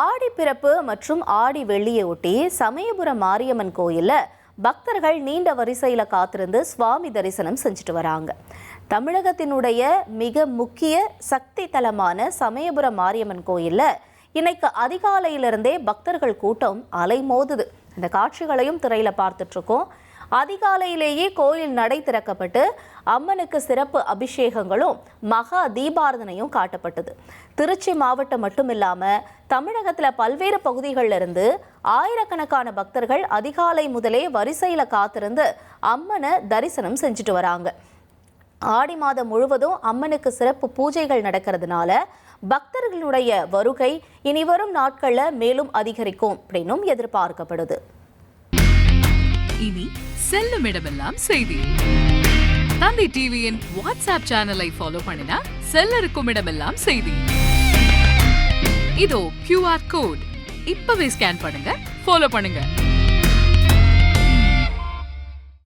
ஆடிப்பிறப்பு மற்றும் ஆடி வெள்ளியை ஒட்டி சமயபுரம் மாரியம்மன் கோயில்ல பக்தர்கள் நீண்ட வரிசையில காத்திருந்து சுவாமி தரிசனம் செஞ்சுட்டு வராங்க. தமிழகத்தினுடைய மிக முக்கிய சக்தி தலமான சமயபுரம் மாரியம்மன் கோயில்ல இன்னைக்கு அதிகாலையிலிருந்தே பக்தர்கள் கூட்டம் அலைமோதுது. இந்த காட்சிகளையும் திரையில பார்த்துட்டு இருக்கோம். அதிகாலையிலேயே கோயில் நடை திறக்கப்பட்டு அம்மனுக்கு சிறப்பு அபிஷேகங்களும் மகா தீபாரதனையும் காட்டப்பட்டது. திருச்சி மாவட்டம் மட்டுமில்லாம தமிழகத்துல பல்வேறு பகுதிகளில் இருந்து ஆயிரக்கணக்கான பக்தர்கள் அதிகாலை முதலே வரிசையில காத்திருந்து அம்மனை தரிசனம் செஞ்சுட்டு வராங்க. ஆடி மாதம் முழுவதும் அம்மனுக்கு சிறப்பு பூஜைகள் நடக்கிறதுனால பக்தர்களுடைய வருகை இனி வரும் நாட்கள்ல மேலும் அதிகரிக்கும் அப்படின்னும் எதிர்பார்க்கப்படுது. இனி செல்லும் இடமெல்லாம் செய்தி. தந்தி டிவியின் வாட்ஸ்அப் சேனலை ஃபாலோ பண்ணினா செல்ல இருக்கும் இடமெல்லாம் செய்தி. இதோ QR கோட் இப்பவே ஸ்கேன் பண்ணுங்க, ஃபாலோ பண்ணுங்க.